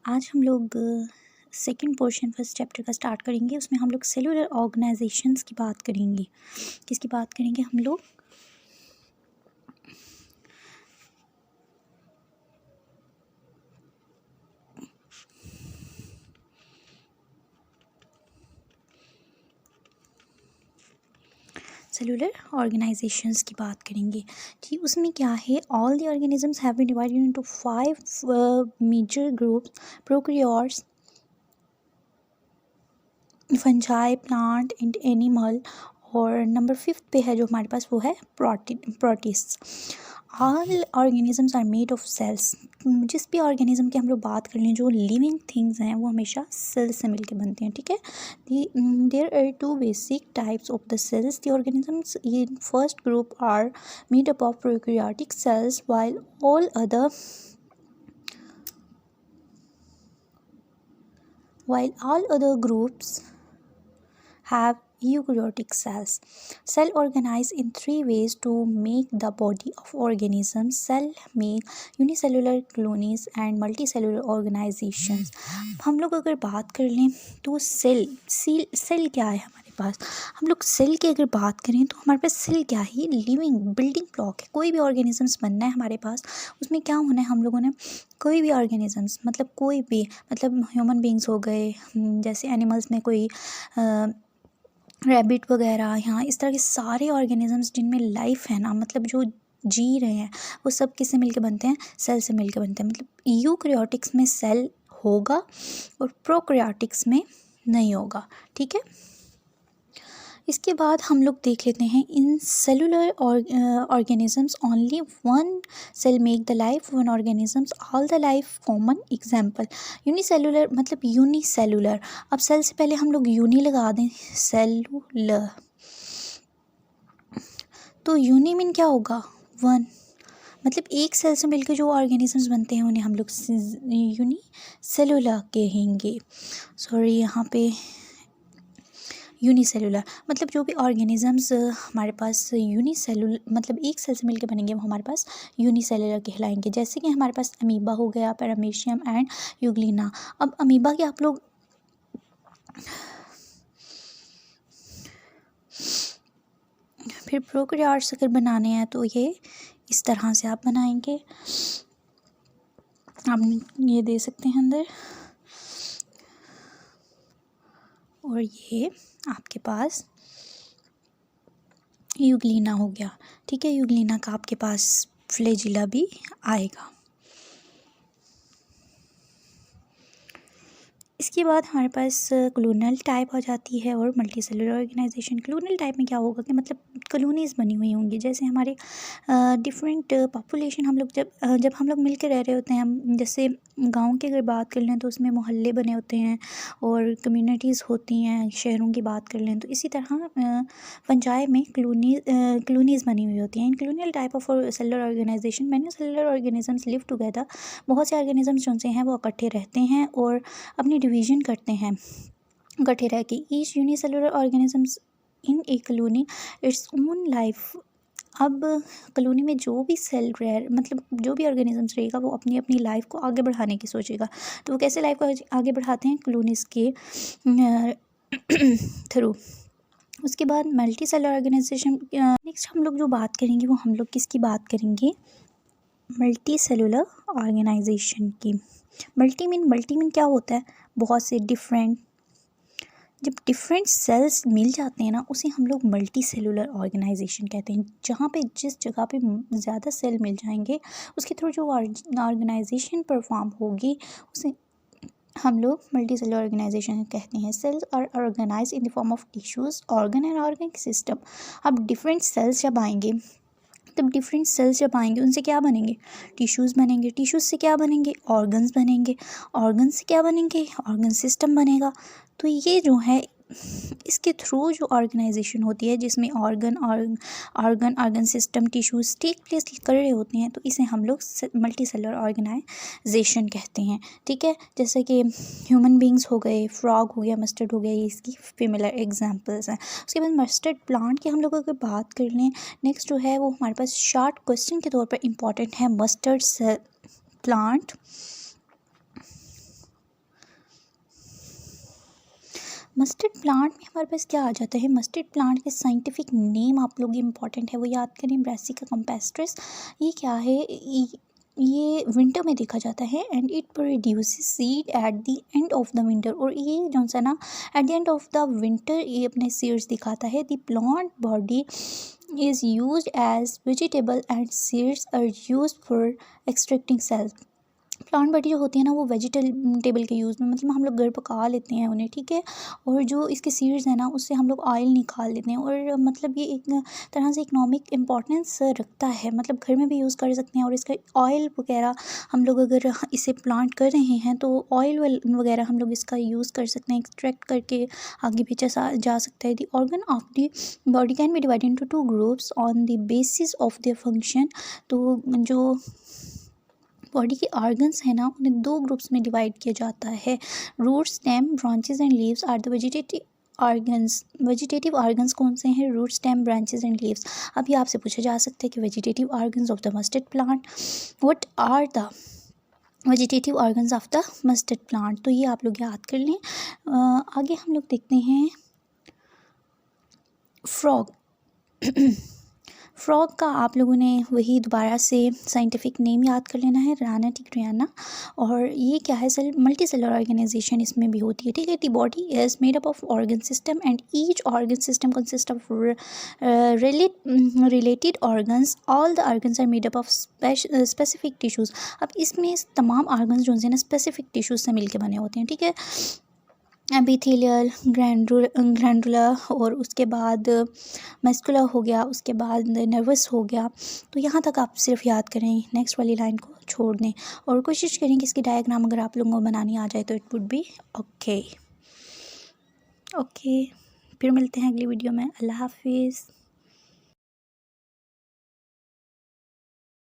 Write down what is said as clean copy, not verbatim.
आज हम लोग सेकंड पोर्शन फर्स्ट चैप्टर का स्टार्ट करेंगे। उसमें हम लोग सेलुलर ऑर्गेनाइजेशंस की बात करेंगे। किसकी बात करेंगे हम लोग? सेलुलर ऑर्गेनाइजेशंस की बात करेंगे। ठीक, उसमें क्या है, all the organisms have been divided into 5 major groups: prokaryotes, fungi, plant and animal. और नंबर 5 पे है जो हमारे पास, वो है protist. All organisms are made of cells. जिस भी ऑर्गेनिज्म की हम लोग बात कर लें, जो लिविंग थिंग्स हैं, वो हमेशा सेल से मिलके बनते हैं। ठीक है, there are 2 basic types of the cells. The organisms in first group are made up of prokaryotic cells while all other groups have eukaryotic cells. Cell organize in 3 ways to make the body of organisms. Cell make unicellular colonies and multicellular organizations. हम लोग अगर बात कर लें तो cell क्या है हमारे पास? हम लोग सेल की अगर बात करें तो हमारे पास सेल क्या है? लिविंग बिल्डिंग ब्लॉक है। कोई भी ऑर्गेनिजम्स बनना है हमारे पास, उसमें क्या होना है, हम लोगों ने कोई भी ऑर्गेनिजम्स मतलब ह्यूमन बींग्स हो गए, जैसे एनिमल्स में कोई रैबिट वगैरह, यहाँ इस तरह के सारे ऑर्गेनिजम्स जिनमें लाइफ है ना, मतलब जो जी रहे हैं, वो सब किससे मिलके बनते हैं? सेल से मिलके बनते हैं। मतलब यूकैरियोटिक्स में सेल होगा और प्रोकैरियोटिक्स में नहीं होगा। ठीक है, इसके बाद हम लोग देख लेते हैं, in cellular organisms only one cell make the life, one organisms all the life common. Example unicellular, मतलब यूनिसेलुलर। अब सेल से पहले हम लोग यूनि लगा दें, सेलुलर, तो यूनि मीन क्या होगा? वन। मतलब एक सेल से मिलकर जो ऑर्गेनिजम्स बनते हैं उन्हें हम लोग यूनिसेलुलर कहेंगे। सॉरी, यहाँ पे यूनिसेलुलर, मतलब जो भी ऑर्गेनिजम्स हमारे पास यूनिसेलुलर, मतलब एक सेल से मिलकर बनेंगे, वो हमारे पास यूनिसेलुलर कहलाएंगे। जैसे कि हमारे पास अमीबा हो गया, पैरामीशियम एंड यूग्लिना। अब अमीबा के आप लोग फिर प्रोकैरियोट्स अगर बनाने हैं तो ये इस तरह से आप बनाएंगे। आप ये दे सकते हैं अंदर, और ये आपके पास यूग्लिना हो गया। ठीक है, यूग्लिना का आपके पास फ्लैजिला भी आएगा। इसके बाद हमारे पास कॉलोनियल टाइप हो जाती है और multicellular organisation. Colonial type में क्या होगा कि मतलब कॉलोनीज़ बनी हुई होंगी, जैसे हमारे डिफरेंट पॉपुलेशन, हम लोग जब हम लोग मिल के रह रहे होते हैं, हम जैसे गांव की अगर बात कर लें तो उसमें मोहल्ले बने होते हैं और कम्युनिटीज़ होती हैं। शहरों की बात कर लें तो इसी तरह पंचायत में कॉलोनीज़ बनी हुई होती हैं। In colonial type of cellular organisation many cellular organisms live together. बहुत से ऑर्गेनिजम्स जो हैं वो इकट्ठे रहते हैं और अपनी डिवीजन करते हैं इकट्ठे रह के। Each unicellular organisms in A colony its own life. अब कॉलोनी में जो भी सेल रह, मतलब जो भी ऑर्गेनिजम्स रहेगा, वो अपनी अपनी लाइफ को आगे बढ़ाने की सोचेगा। तो वो कैसे लाइफ को आगे बढ़ाते हैं? कॉलोनीज़ के थ्रू। उसके बाद मल्टी सेलुलर ऑर्गेनाइजेशन। नेक्स्ट हम लोग जो बात करेंगे वो हम लोग किसकी बात करेंगे? मल्टी सेलुलर ऑर्गेनाइजेशन की। मल्टी मीन क्या होता है? बहुत से डिफरेंट, जब डिफरेंट सेल्स मिल जाते हैं ना, उसे हम लोग मल्टी सेलुलर ऑर्गेनाइजेशन कहते हैं। जहाँ पे जिस जगह पे ज़्यादा सेल मिल जाएंगे, उसके थ्रू जो ऑर्गेनाइजेशन परफॉर्म होगी, उसे हम लोग मल्टी सेलुलर ऑर्गेनाइजेशन कहते हैं। Cells are organise in the form of tissues, organ and organic system. अब डिफरेंट सेल्स जब आएंगे, तब डिफरेंट सेल्स जब आएंगे, उनसे क्या बनेंगे? टिश्यूज़ बनेंगे। टिश्यूज़ से क्या बनेंगे? ऑर्गन्स बनेंगे। ऑर्गन्स से क्या बनेंगे? ऑर्गन सिस्टम बनेगा। तो ये जो है, इसके थ्रू जो ऑर्गेनाइजेशन होती है, जिसमें organ system, tissues take place कर रहे होते हैं, तो इसे हम लोग मल्टी सेलुलर ऑर्गेनाइजेशन कहते हैं। ठीक है, जैसे कि ह्यूमन बींग्स हो गए, फ्रॉग हो गया, मस्टर्ड हो गया, ये इसकी सिमिलर एग्जांपल्स हैं। उसके बाद मस्टर्ड प्लांट की हम लोग अगर बात कर लें, नेक्स्ट जो है वो हमारे पास शॉर्ट क्वेश्चन के तौर पर इम्पॉर्टेंट है। मस्टर्ड प्लांट मस्टर्ड प्लांट में हमारे पास क्या आ जाता है, मस्टर्ड प्लांट के साइंटिफिक नेम आप लोग इम्पॉर्टेंट है वो याद करें, ब्रासिका कैम्पेस्ट्रिस। ये क्या है, ये विंटर में देखा जाता है and it produces seed at the end of the winter. और ये जो सा ना at the end of the winter ये अपने सीड्स दिखाता है। The plant body is used as vegetable and seeds are used for extracting cells. Plant body जो होती है ना वो वेजिटेबल के यूज़ में, मतलब हम लोग घर पका लेते हैं उन्हें, ठीक है। और जो इसके सीड्स हैं ना उससे हम लोग ऑयल निकाल लेते हैं, और मतलब ये एक तरह से इकोनॉमिक इम्पोर्टेंस रखता है, मतलब घर में भी यूज़ कर सकते हैं। और इसका ऑयल वगैरह हम लोग अगर इसे प्लांट कर रहे हैं तो ऑयल वगैरह हम लोग इसका यूज़ कर सकते हैं, एक्सट्रैक्ट करके आगे बेचा जा सकता है। The organ of the body can be divided into 2 groups on the basis of their function. तो जो बॉडी के ऑर्गन्स हैं ना उन्हें 2 ग्रुप्स में डिवाइड किया जाता है। Root, stem, branches and leaves are the vegetative organs कौन से हैं, root, stem, branches and leaves. अभी आपसे पूछा जा सकता है कि vegetative organs of the mustard plant, what are the vegetative organs of the mustard plant. तो ये आप लोग याद कर लें। आगे हम लोग देखते हैं फ्रॉग। फ्रॉग का आप लोगों ने वही दोबारा से साइंटिफिक नेम याद कर लेना है, राना टिग्रियाना। और ये क्या है, मल्टी सेलुलर ऑर्गेनाइजेशन इसमें भी होती है, ठीक है। The body is made up of organ system and each organ system consist of related organs. All the organs are made up of specific tissues. अब इसमें तमाम ऑर्गन्स जो हैं ना स्पेसिफिक टिश्यूज़ से मिलकर बने होते हैं, ठीक है। एपिथेलियल, ग्रैंडुला, और उसके बाद मस्कुलर हो गया, उसके बाद नर्वस हो गया। तो यहाँ तक आप सिर्फ याद करें, नेक्स्ट वाली लाइन को छोड़ दें और कोशिश करें कि इसकी डायग्राम अगर आप लोगों को बनानी आ जाए तो इट वुड बी ओके। फिर मिलते हैं अगली वीडियो में। अल्लाह हाफिज़।